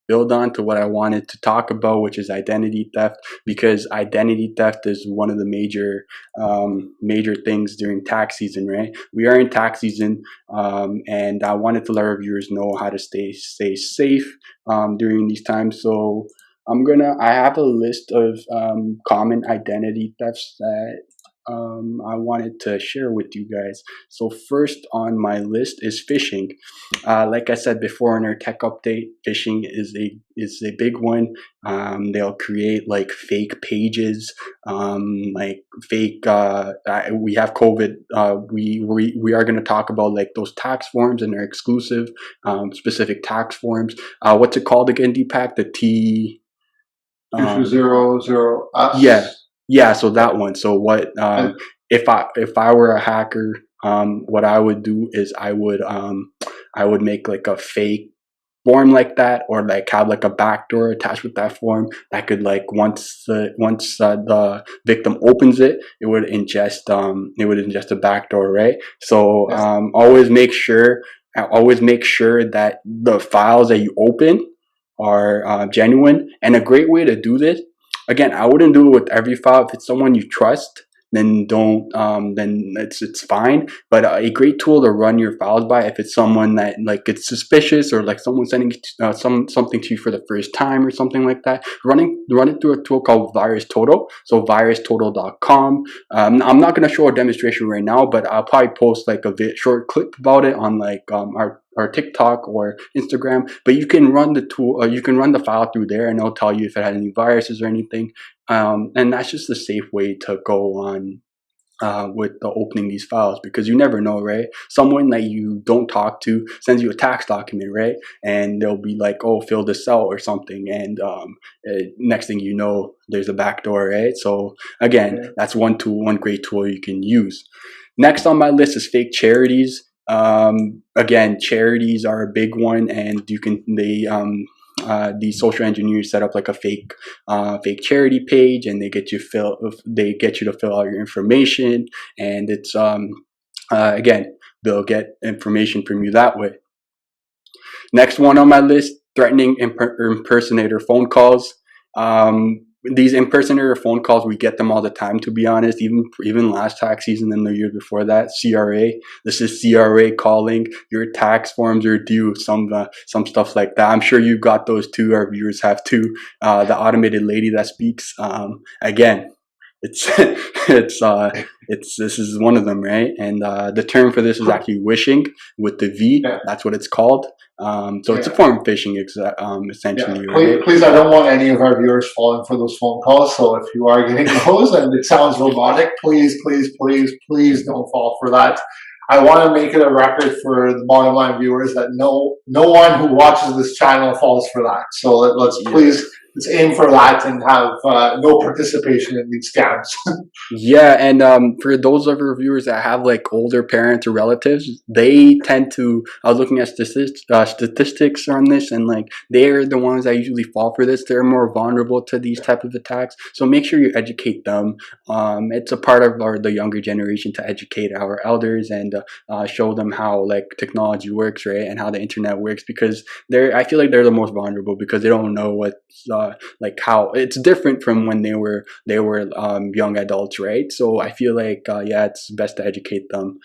build on to what I wanted to talk about, which is identity theft, because identity theft is one of the major things during tax season, right? We are in tax season, and I wanted to let our viewers know how to stay safe during these times. So I have a list of common identity thefts that I wanted to share with you guys. So first on my list is phishing. Like I said before in our tech update, phishing is a big one. They'll create like fake pages, like fake. We have COVID. We are going to talk about like those tax forms and their exclusive, specific tax forms. What's it called again, Deepak? The T. 2200. Yeah. So that one. So what? If I were a hacker, what I would do is I would make like a fake form like that, or like have like a backdoor attached with that form that could like once the victim opens it, it would ingest a backdoor, right? So always make sure that the files that you open are genuine. And a great way to do this, again, I wouldn't do it with every file. If it's someone you trust, then don't. Then it's fine. But a great tool to run your files by, if it's someone that like it's suspicious, or like someone sending something to you for the first time or something like that, run it through a tool called VirusTotal. So virustotal.com. I'm not gonna show a demonstration right now, but I'll probably post like a short clip about it on like our TikTok or Instagram. But you can run the tool, you can run the file through there, and it'll tell you if it had any viruses or anything. And that's just a safe way to go on with opening these files, because you never know, right? Someone that you don't talk to sends you a tax document, right? And they'll be like, "Oh, fill this out" or something, and next thing you know, there's a backdoor, right? So again, that's one great tool you can use. Next on my list is fake charities. Again, charities are a big one, and these social engineers set up like a fake charity page, and they get you to fill out your information, and it's again, they'll get information from you that way. Next one on my list: threatening impersonator phone calls. These impersonator phone calls, we get them all the time, to be honest. Even last tax season and the year before that, CRA. This is CRA calling. Your tax forms are due. Some stuff like that. I'm sure you've got those too. Our viewers have too. The automated lady that speaks. Again, it's this is one of them, right? And the term for this is actually wishing with the V. That's what it's called. So it's a form of phishing, essentially. Right? Please, I don't want any of our viewers falling for those phone calls. So if you are getting those and it sounds robotic, please don't fall for that. I want to make it a record for the bottom line viewers that no one who watches this channel falls for that. So let's aim for that and have no participation in these scams. Yeah, and for those of our viewers that have like older parents or relatives, they tend to. I was looking at statistics on this, and like they're the ones that usually fall for this. They're more vulnerable to these type of attacks. So make sure you educate them. It's a part of the younger generation to educate our elders and show them how like technology works, right, and how the internet works, because I feel like they're the most vulnerable, because they don't know what's like how it's different from when they were young adults, right? So I feel like it's best to educate them.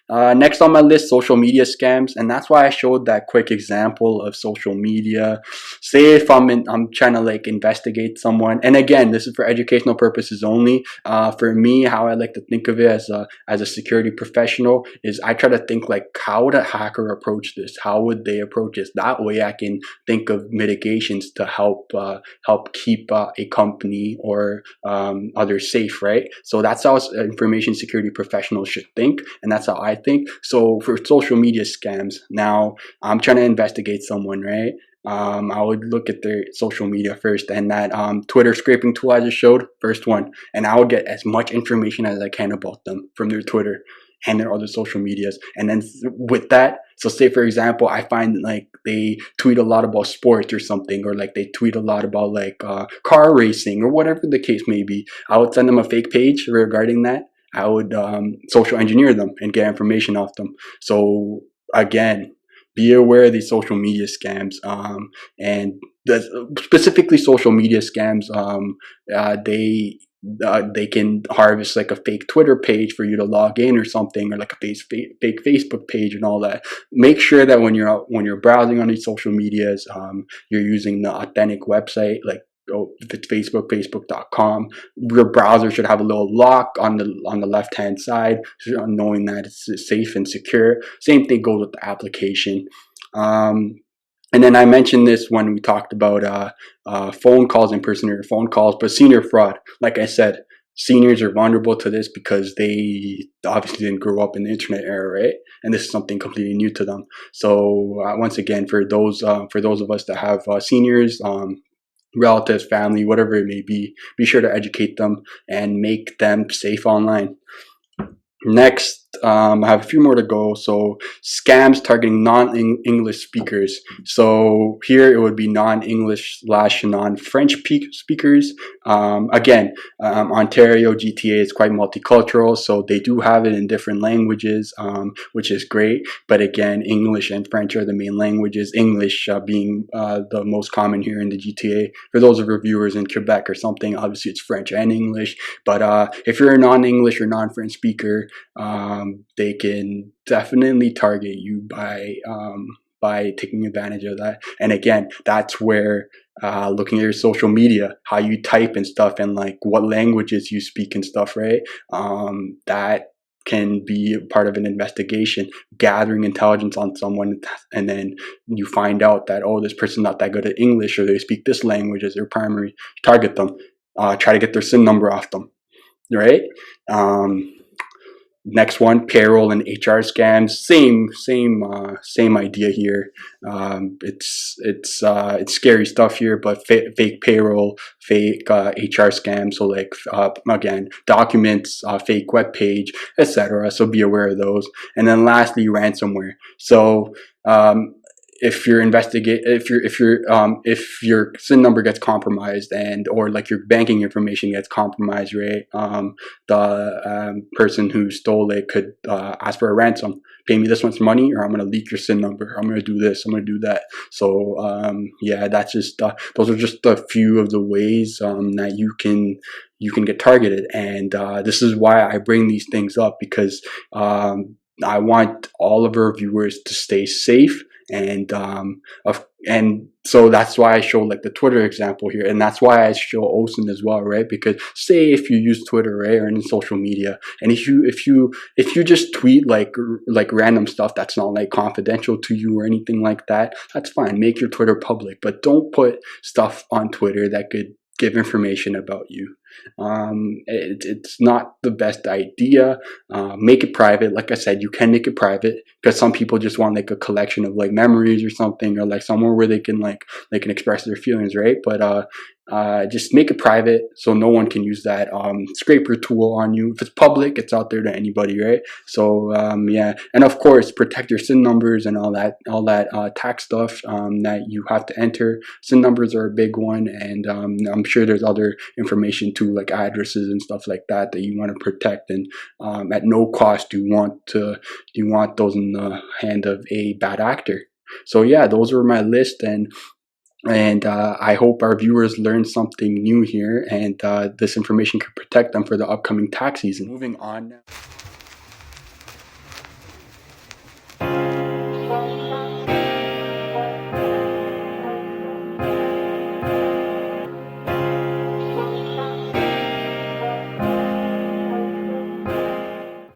Next on my list, social media scams, and that's why I showed that quick example of social media. Say if I'm trying to like investigate someone, and again, this is for educational purposes only. For me, how I like to think of it as a security professional is I try to think like, how would a hacker approach this? How would they approach this? That way, I can think of mitigations to help keep a company or others safe, right? So that's how information security professionals should think, and that's how I think. So for social media scams, now I'm trying to investigate someone, right? I would look at their social media first, and that Twitter scraping tool I just showed, first one, and I would get as much information as I can about them from their Twitter and their other social medias. And then with that, so say for example, I find like they tweet a lot about sports or something, or like they tweet a lot about like car racing or whatever the case may be, I would send them a fake page regarding that. I would social engineer them and get information off them. So again, be aware of these social media scams, and specifically social media scams. They can harvest like a fake Twitter page for you to log in or something, or like a fake Facebook page and all that. Make sure that when you're browsing on these social medias, you're using the authentic website, like, if it's Facebook, facebook.com. Your browser should have a little lock on the left hand side, knowing that it's safe and secure. Same thing goes with the application. And then I mentioned this when we talked about phone calls, impersonator phone calls, but senior fraud. Like I said, seniors are vulnerable to this because they obviously didn't grow up in the internet era, right? And this is something completely new to them. So once again, for those of us that have seniors, relatives, family, whatever it may be sure to educate them and make them safe online. Next, I have a few more to go. So, scams targeting non-English speakers. So here it would be non-English / non-French speakers. Again, Ontario GTA is quite multicultural, so they do have it in different languages, which is great. But again, English and French are the main languages. English being the most common here in the GTA. For those of our viewers in Quebec or something, obviously it's French and English. But if you're a non-English or non-French speaker, they can definitely target you by taking advantage of that. And again, that's where looking at your social media, how you type and stuff, and like what languages you speak and stuff, right? That can be part of an investigation, gathering intelligence on someone, and then you find out that, oh, this person's not that good at English, or they speak this language as their primary. Target them, try to get their SIN number off them, right? Next one, payroll and HR scams. Same idea here. It's scary stuff here, but fake payroll, fake HR scams. So like again, documents, fake web page, etc. So be aware of those. And then lastly, ransomware. So if your SIN number gets compromised, and or like your banking information gets compromised, right? The person who stole it could ask for a ransom. Pay me this much money, or I'm going to leak your SIN number. I'm going to do this. I'm going to do that. So yeah, that's just those are just a few of the ways that you can get targeted. And this is why I bring these things up, because I want all of our viewers to stay safe. And so that's why I show like the Twitter example here, and that's why I show OSINT as well, right? Because say if you use Twitter, right, or any social media, and if you just tweet like random stuff that's not like confidential to you or anything like that, that's fine. Make your Twitter public, but don't put stuff on Twitter that could give information about you. It's not the best idea. Make it private. Like I said, you can make it private, because some people just want like a collection of like memories or something, or like somewhere where they can express their feelings, right? But just make it private so no one can use that scraper tool on you. If it's public, it's out there to anybody, right? So yeah, and of course protect your SIN numbers and all that tax stuff that you have to enter. SIN numbers are a big one, and I'm sure there's other information too, like addresses and stuff like that you want to protect. And at no cost do you want those in the hand of a bad actor. So yeah, those are my list, and I hope our viewers learned something new here, and this information could protect them for the upcoming tax season. Moving on now.